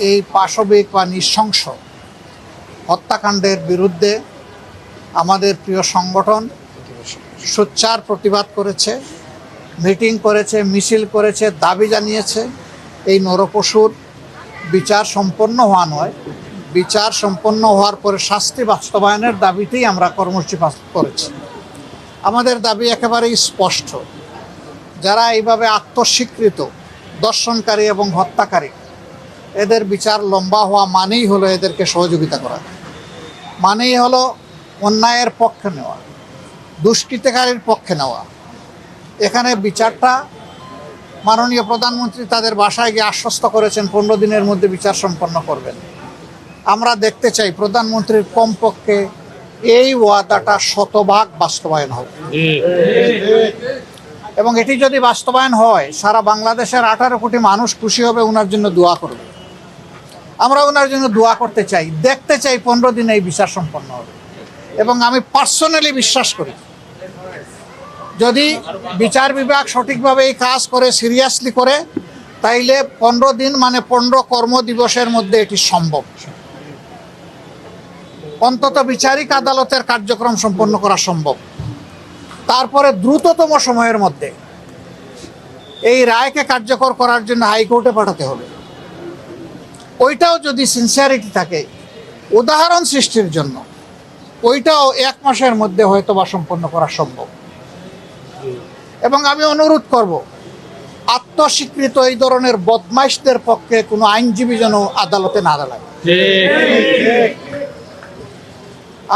এই পাশবিক বা নৃশংস হত্যাকাণ্ডের বিরুদ্ধে আমাদের প্রিয় সংগঠন সোচ্চার প্রতিবাদ করেছে, মিটিং করেছে, মিছিল করেছে, দাবি জানিয়েছে এই নরপশুর বিচার সম্পন্ন হওয়া নয়, বিচার সম্পন্ন হওয়ার পরে শাস্তি বাস্তবায়নের দাবিতেই আমরা কর্মসূচি করেছি। আমাদের দাবি একেবারেই স্পষ্ট, যারা এইভাবে আত্মস্বীকৃত দর্শনকারী এবং হত্যাকারী, এদের বিচার লম্বা হওয়া মানেই হলো এদেরকে সহযোগিতা করা, মানেই হলো অন্যায়ের পক্ষে নেওয়া, দুষ্কৃতিকারীর পক্ষে নেওয়া। এখানে বিচারটা মাননীয় প্রধানমন্ত্রী তাদের বাসায় গিয়ে আশ্বস্ত করেছেন 15 দিনের মধ্যে বিচার সম্পন্ন করবেন। আমরা দেখতে চাই প্রধানমন্ত্রীর কমপক্ষে এই ওয়াদাটা শতভাগ বাস্তবায়ন হবে, এবং এটি যদি বাস্তবায়ন হয় সারা বাংলাদেশের 18 কোটি মানুষ খুশি হবে, ওনার জন্য দোয়া করবে। আমরা ওনার জন্য দোয়া করতে চাই, দেখতে চাই 15 দিনে এই বিচার সম্পন্ন হবে। এবং আমি পার্সোনালি বিশ্বাস করি, যদি বিচার বিভাগ সঠিকভাবে এই কাজ করে, সিরিয়াসলি করে, তাইলে 15 দিন মানে 15 কর্মদিবসের মধ্যে এটি সম্ভব। অন্তত বিচারিক আদালতের কার্যক্রম সম্পন্ন করা সম্ভব। তারপরে দ্রুততম সময়ের মধ্যে এই রায়কে কার্যকর করার জন্য হাইকোর্টে পাঠাতে হবে। ওইটাও যদি সিনসিয়ারিটি থাকে উদাহরণ সৃষ্টির জন্য, ওইটাও 1 মাসের মধ্যে হয়তো বা সম্পন্ন করা সম্ভব। এবং আমি অনুরোধ করব, আত্মস্বীকৃত এই ধরনের বদমাইশদের পক্ষে কোনো আইনজীবী যেন আদালতে না দাঁড়ায়।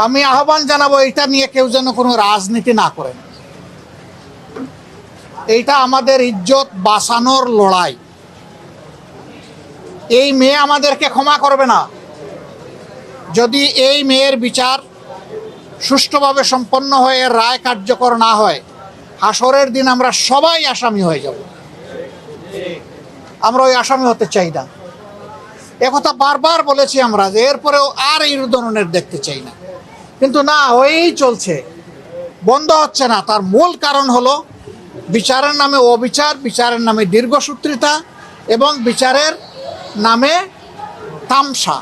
আমি আহ্বান জানাবো, এটা নিয়ে কেউ যেন কোনো রাজনীতি না করেন। এইটা আমাদের ইজ্জত বাঁচানোর লড়াই। এই মেয়ে আমাদেরকে ক্ষমা করবে না যদি এই মেয়ের বিচার সুষ্ঠুভাবে সম্পন্ন হয়ে রায় কার্যকর না হয়। হাসরের দিন আমরা সবাই আসামি হয়ে যাব। আমরা ওই আসামি হতে চাই না। একথা বারবার বলেছি আমরা, যে এরপরেও আর এই ধরনের দেখতে চাই না। কিন্তু না, ওই চলছে, বন্ধ হচ্ছে না। তার মূল কারণ হলো বিচারের নামে অবিচার, বিচারের নামে দীর্ঘসূত্রিতা এবং বিচারের নামে তামসা।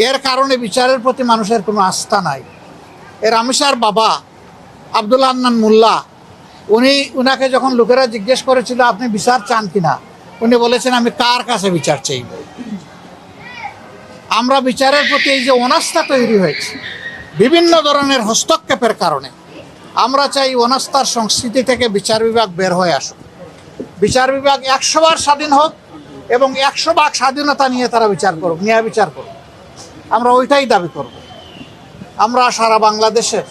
এর কারণে বিচারের প্রতি মানুষের কোনো আস্থা নাই। এর আমিষার বাবা আব্দুল হান্নান মোল্লা, উনাকে যখন লোকেরা জিজ্ঞেস করেছিল আপনি বিচার চান কিনা, উনি বলেছেন আমি কার কাছে বিচার চাইব। আমরা বিচারের প্রতি এই যে অনাস্থা তৈরি হয়েছে বিভিন্ন ধরনের হস্তক্ষেপের কারণে, আমরা চাই অনাস্থার সংস্কৃতি থেকে বিচার বিভাগ বের হয়ে আসুক। বিচার বিভাগ 100 বার স্বাধীন হোক এবং 100 ভাগ স্বাধীনতা নিয়ে তারা বিচার করুক, ন্যায় বিচার করুক। আমরা ওইটাই দাবি করব। আমরা সারা বাংলাদেশের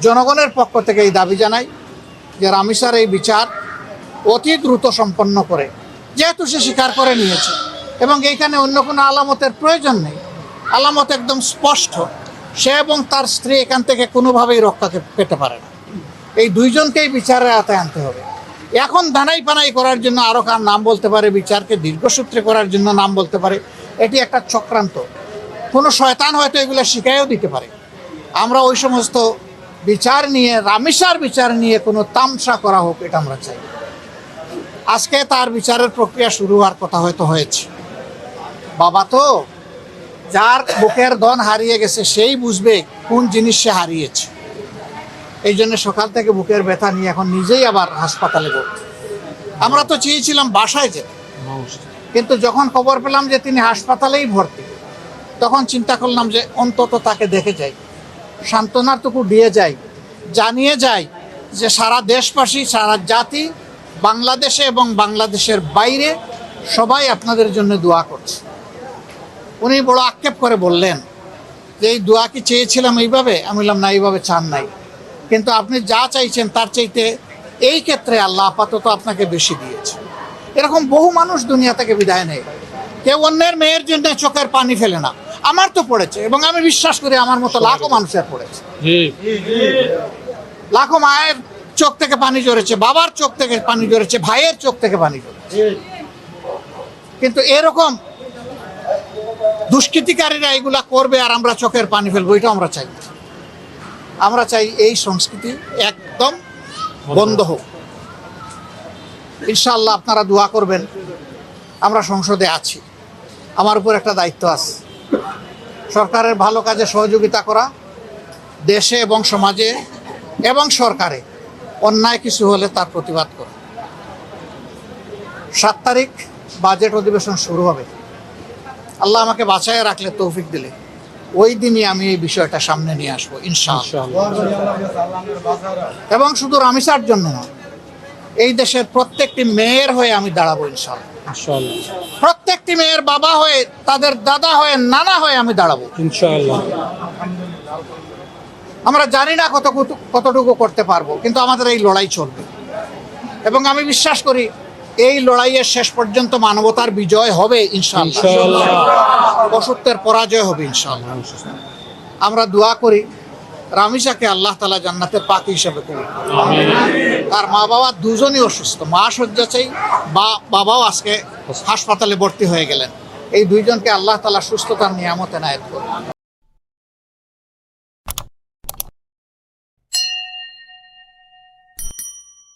জনগণের পক্ষ থেকে এই দাবি জানাই যে রামিসার এই বিচার অতি দ্রুত সম্পন্ন করে, যেহেতু সে স্বীকার করে নিয়েছে এবং এইখানে অন্য কোনো আলামতের প্রয়োজন নেই, আলামত একদম স্পষ্ট, সে এবং তার স্ত্রী এখান থেকে কোনোভাবেই রক্ষা পেতে পারে না। এই দুইজনকেই বিচারের আওতায় আনতে হবে। এখন ধানাই পানাই করার জন্য আরও কার নাম বলতে পারে, বিচারকে দীর্ঘসূত্রে করার জন্য নাম বলতে পারে, এটি একটা চক্রান্ত। কোনো শয়তান হয়তো এগুলো শিখাইও দিতে পারে। আমরা ওই সমস্ত বিচার নিয়ে, রামিসার বিচার নিয়ে কোনো তামসা করা হোক, এটা আমরা চাই। আজকে তার বিচারের প্রক্রিয়া শুরু হওয়ার কথা হয়তো হয়েছে। বাবা তো, যার বুকের ধন হারিয়ে গেছে সেই বুঝবে কোন জিনিস সে হারিয়েছে। এই জন্য সকাল থেকে বুকের ব্যথা নিয়ে এখন নিজেই আবার হাসপাতালে ভর্তি। আমরা তো চেয়েছিলাম বাসায় যেতে, কিন্তু যখন খবর পেলাম যে তিনি হাসপাতালেই ভর্তি, তখন চিন্তা করলাম যে অন্তত তাকে দেখে যাই, সান্ত্বনাটুকু দিয়ে যাই, জানিয়ে যাই যে সারা দেশবাসী, সারা জাতি, বাংলাদেশে এবং বাংলাদেশের বাইরে সবাই আপনাদের জন্য দোয়া করছে। উনি বড় আক্ষেপ করে বললেন যে এই দোয়া কি চেয়েছিলাম এইভাবে? আমি বললাম না, এইভাবে চান নাই, কিন্তু আপনি যা চাইছেন তার চাইতে এই ক্ষেত্রে আল্লাহ আপাতত আপনাকে বেশি দিয়েছে। এরকম বহু মানুষ দুনিয়া থেকে বিদায় নেয়। কেউ অন্যের মেয়ের জন্য চোখের পানি ফেলে না। আমার তো পড়েছে, এবং আমি বিশ্বাস করি আমার মতো লাখো মানুষের পড়েছে। লাখো মায়ের চোখ থেকে পানি ঝরেছে, বাবার চোখ থেকে পানি ঝরেছে, ভাইয়ের চোখ থেকে পানি ঝরেছে। কিন্তু এরকম দুষ্কৃতিকারীরা এগুলা করবে আর আমরা চোখের পানি ফেলবো, এটা আমরা চাই। আমরা চাই এই সংস্কৃতি একদম বন্ধ হোক। ইনশাআল্লাহ আপনারা দোয়া করবেন। আমরা সংসদে আছি, আমার উপর একটা দায়িত্ব আছে, সরকারের ভালো কাজে সহযোগিতা করা, দেশে এবং সমাজে এবং সরকারে অন্যায় কিছু হলে তার প্রতিবাদ করা। 7 তারিখ বাজেট অধিবেশন শুরু হবে। আল্লাহ আমাকে বাঁচায় রাখলে, তৌফিক দিলে, ওই দিনই আমি এই বিষয়টা সামনে নিয়ে আসবো ইনশাআল্লাহ। এবং শুধু রামিসার জন্য না, এই দেশের প্রত্যেকটি মেয়ের হয়ে আমি দাঁড়াবো ইনশাআল্লাহ। প্রত্যেকটি মেয়ের বাবা হয়ে, তাদের দাদা হয়ে, নানা হয়ে আমি দাঁড়াবো ইনশাআল্লাহ। আমরা জানি না কতটুকু করতে পারবো, কিন্তু আমাদের এই লড়াই চলবে। এবং আমি বিশ্বাস করি এই লড়াইয়ের শেষ পর্যন্ত মানবতার বিজয় হবে ইনশাআল্লাহ, অসত্যের পরাজয় হবে ইনশাআল্লাহ। আমরা দোয়া করি রামিসাকে আল্লাহ তাআলা জান্নাতের পাখি হিসেবে কবুল করুন। তার মা বাবা দুজনই অসুস্থ, মা শয্যাশায়ী, বাবাও আজকে হাসপাতালে ভর্তি হয়ে গেলেন। এই দুইজনকে আল্লাহ তাআলা সুস্থতার নিয়ামত এনায়েত করুন।